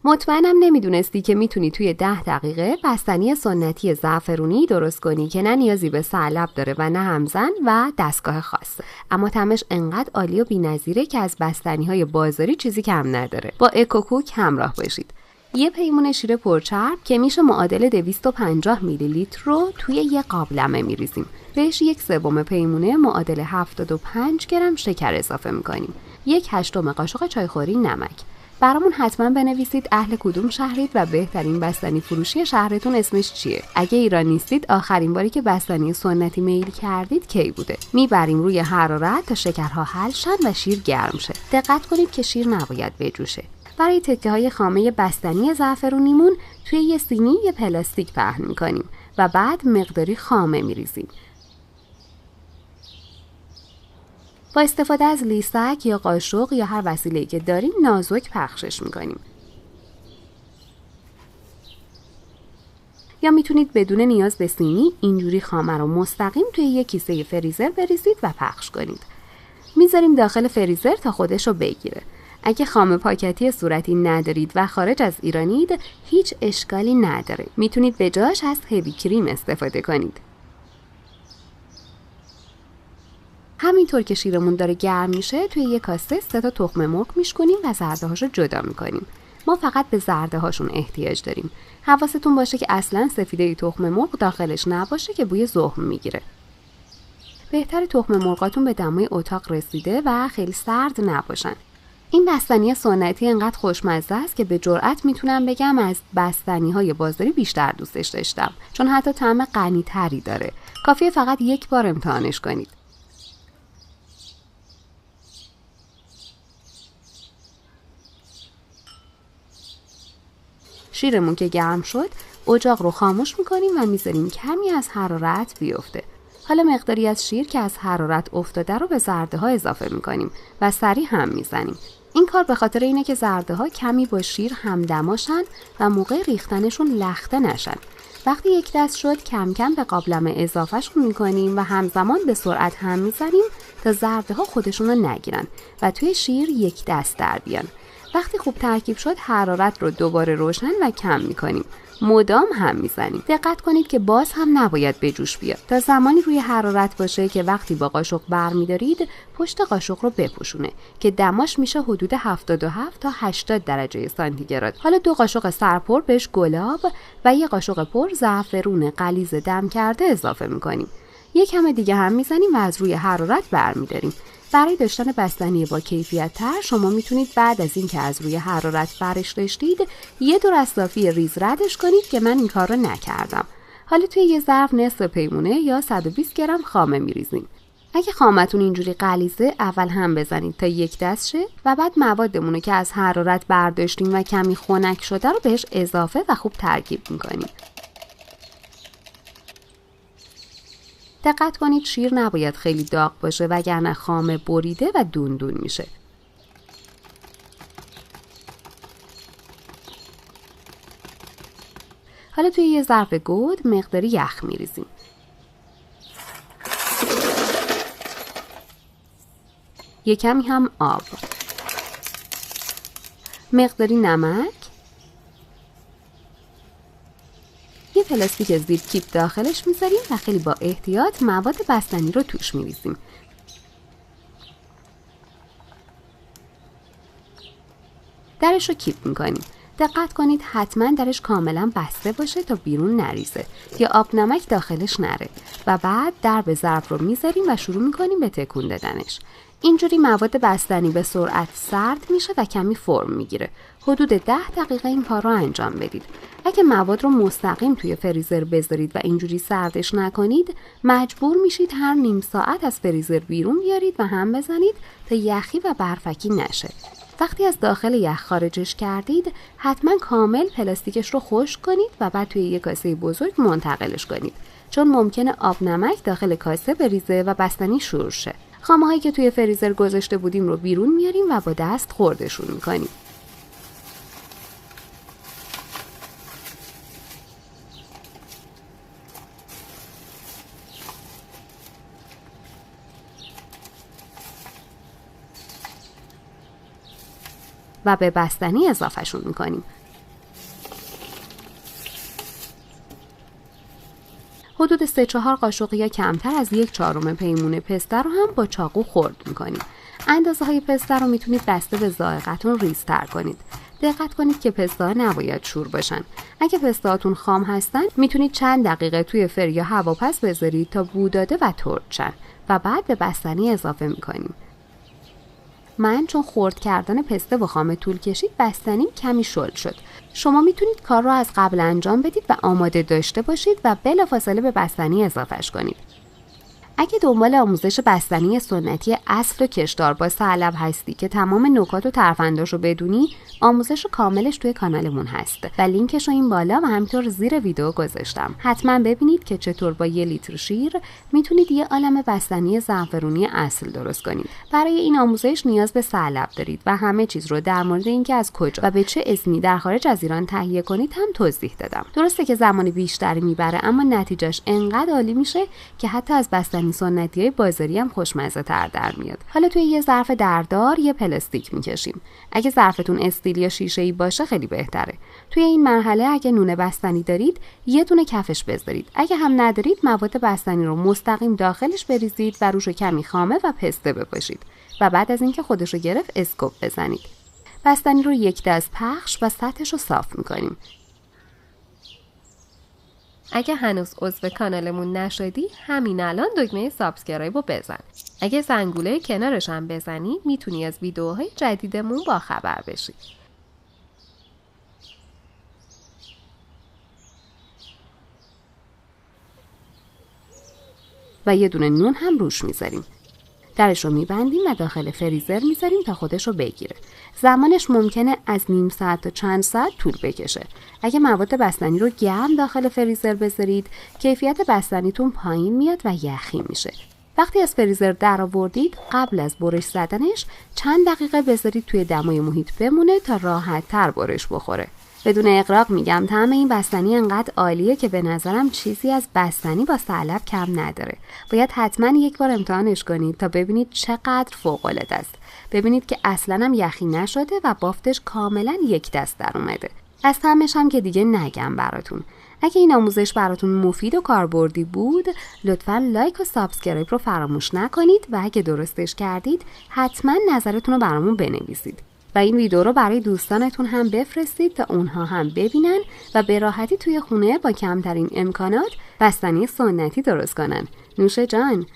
مطمئنم نمیدونستی که میتونی توی 10 دقیقه بستنی سنتی زعفرونی درست کنی که نه نیازی به سرلب داره و نه همزن و دستگاه خاصه، اما طعمش انقدر عالی و بی‌نظیره که از بستنی‌های بازاری چیزی کم نداره. با اکوکوک همراه باشید. یه پیمون شیر پرچرب که میشه معادل 250 میلی لیتر رو توی یه قابلمه میریزیم. بهش 1/3 پیمونه معادل 75 گرم شکر اضافه میکنیم. 1/8 قاشق چایخوری نمک. برامون حتما بنویسید اهل کدوم شهرید و بهترین بستنی فروشی شهرتون اسمش چیه. اگه ایران نیستید آخرین باری که بستنی سنتی میل کردید کی بوده؟ میبریم روی حرارت تا شکرها حل شن و شیر گرم شه. دقت کنید که شیر نباید بجوشه. برای تکه‌های خامه بستنی زعفرونیمون توی یه سینی یه پلاستیک پهن می‌کنیم و بعد مقداری خامه می‌ریزیم. با استفاده از لیسک یا قاشق یا هر وسیله‌ای که داریم نازک پخشش می‌کنیم. یا میتونید بدون نیاز به سینی اینجوری خامه رو مستقیم توی یه کیسه فریزر بریزید و پخش کنید. میذاریم داخل فریزر تا خودش رو بگیره. اگه خامه پاکتی صورتی ندارید و خارج از ایرانید هیچ اشکالی نداره. میتونید به جاش از هیوی کریم استفاده کنید. همینطور که شیرمون داره گرم میشه توی یک کاسه 3 تا تخم مرغ میشکنیم و زرده هاشو جدا میکنیم. ما فقط به زرده هاشون احتیاج داریم. حواستون باشه که اصلا سفیده تخم مرغ داخلش نباشه که بوی زخم میگیره. بهتره تخم مرغاتون به دمای اتاق رسیده و خیلی سرد نباشن. این بستنی سنتی انقدر خوشمزه است که به جرئت میتونم بگم از بستنی‌های بازاری بیشتر دوستش داشتم، چون حتی طعم غنی‌تری داره. کافیه فقط یک بار امتحانش کنید. شیرمون که گرم شد، اجاق رو خاموش میکنیم و میذاریم کمی از حرارت بیفته. حالا مقداری از شیر که از حرارت افتاده رو به زرده ها اضافه میکنیم و سریع هم میزنیم. این کار به خاطر اینه که زرده ها کمی با شیر همدماشن و موقع ریختنشون لخته نشن. وقتی یک دست شد کم کم به قابلمه اضافهشون میکنیم و همزمان به سرعت هم میزنیم تا زرده ها خودشون رو نگیرن و توی شیر یک دست در بیان. وقتی خوب ترکیب شد حرارت رو دوباره روشن و کم میکنیم. مدام هم میزنیم. دقت کنید که باز هم نباید به جوش بیاد. تا زمانی روی حرارت باشه که وقتی با قاشق برمی‌دارید پشت قاشق رو بپوشونه که دماش میشه حدود 77 تا 80 درجه سانتیگراد. حالا 2 قاشق سرپر بهش گلاب و 1 قاشق پر زعفرون غلیظ دم کرده اضافه میکنیم. یک کم دیگه هم میزنیم و از روی حرارت برمی‌داریم. برای داشتن بستنی با کیفیت تر شما میتونید بعد از اینکه از روی حرارت برش داشتید یه دور از صافی ریز ردش کنید که من این کار رو نکردم. حالا توی یه ظرف نصف پیمونه یا 120 گرم خامه میریزیم. اگه خامتون اینجوری غلیظه اول هم بزنید تا یک دست شه و بعد موادمون که از حرارت برداشتیم و کمی خنک شده رو بهش اضافه و خوب ترکیب میکنیم. دقت کنید شیر نباید خیلی داغ باشه وگرنه خامه بریده و دوندون میشه. حالا توی یه ظرف گود مقداری یخ میریزیم. یه کمی هم آب. مقداری نمک. یه پلاستیک زیر کیپ داخلش میذاریم و خیلی با احتیاط مواد بستنی رو توش میریزیم. درش رو کیپ میکنیم. دقت کنید حتما درش کاملا بسته باشه تا بیرون نریزه یا آب نمک داخلش نره و بعد در به ظرف رو میذاریم و شروع میکنیم به تکون دادنش. اینجوری مواد بستنی به سرعت سرد میشه و کمی فرم میگیره. حدود 10 دقیقه این کار رو انجام بدید. اگه مواد رو مستقیم توی فریزر بذارید و اینجوری سردش نکنید مجبور میشید هر نیم ساعت از فریزر بیرون بیارید و هم بزنید تا یخی و برفکی نشه. وقتی از داخل یخ خارجش کردید حتما کامل پلاستیکش رو خشک کنید و بعد توی یک کاسه بزرگ منتقلش کنید، چون ممکنه آب نمک داخل کاسه بریزه و بستنی شور شه. خامه هایی که توی فریزر گذاشته بودیم رو بیرون میاریم و با دست خردشون میکنیم. و به بستنی اضافهشون میکنیم. حدود 3-4 قاشق یا کمتر از 1/4 پیمونه پسته رو هم با چاقو خرد می‌کنیم. اندازه‌های پسته رو میتونید بسته به ذائقه‌تون ریزتر کنید. دقت کنید که پسته‌ها نباید شور باشن. اگه پسته‌هاتون خام هستن میتونید چند دقیقه توی فر یا هواپس بذارید تا بو داده و ترد شن و بعد به بستنی اضافه می‌کنیم. من چون خرد کردن پسته و خام طول کشید بستنیم کمی شل شد. شما میتونید کار رو از قبل انجام بدید و آماده داشته باشید و بلافاصله به بستنی اضافهش کنید. اگه دنبال آموزش بستنی سنتی اصل کشدار با ثعلب هستی که تمام نکات و ترفنداش رو بدونی، آموزش کاملش توی کانالمون هست و لینکش رو این بالا و همینطور زیر ویدیو گذاشتم. حتما ببینید که چطور با 1 لیتر شیر میتونید یه عالمه بستنی زعفرونی اصل درست کنید. برای این آموزش نیاز به ثعلب دارید و همه چیز رو در مورد اینکه از کجا و به چه اسمی در خارج از ایران تهیه کنید هم توضیح دادم. درسته که زمان بیشتری میبره اما نتیجهش انقدر عالی میشه که حتی از بستنی سنتی‌های بازاری هم خوشمزه تر در میاد. حالا توی یه ظرف دردار یه پلاستیک میکشیم. اگه ظرفتون استیل یا شیشه‌ای باشه خیلی بهتره. توی این مرحله اگه نون بستنی دارید یه دونه کفش بذارید. اگه هم ندارید مواد بستنی رو مستقیم داخلش بریزید و روش کمی خامه و پسته بپاشید و بعد از اینکه خودش رو گرفت اسکوپ بزنید. بستنی رو 1 دست پخش و سطحش رو صاف می‌کنیم. اگه هنوز عضو کانالمون نشدی همین الان دکمه سابسکرایب رو بزن. اگه زنگوله کنارش هم بزنی میتونی از ویدیوهای جدیدمون با خبر بشی. و یه دونه نون هم روش میذاریم. درش رو میبندیم و داخل فریزر میذاریم تا خودش رو بگیره. زمانش ممکنه از نیم ساعت تا چند ساعت طول بکشه. اگه مواد بستنی رو گرم داخل فریزر بذارید، کیفیت بستنیتون پایین میاد و یخی میشه. وقتی از فریزر در آوردید، قبل از برش زدنش چند دقیقه بذارید توی دمای محیط بمونه تا راحت تر برش بخوره. بدون اغراق میگم طعم این بستنی انقدر عالیه که به نظرم چیزی از بستنی با ثعلب کم نداره. باید حتما یک بار امتحانش کنید تا ببینید چقدر فوق‌العاده است. ببینید که اصلاً هم یخی نشده و بافتش کاملا 1 دست در اومده. از طعمش هم که دیگه نگم براتون. اگه این آموزش براتون مفید و کاربردی بود، لطفاً لایک و سابسکرایب رو فراموش نکنید و اگه درستش کردید حتما نظرتون رو برامون بنویسید. و این ویدیو رو برای دوستانتون هم بفرستید تا اونها هم ببینن و به راحتی توی خونه با کمترین امکانات بستنی سنتی درست کنن. نوش جان!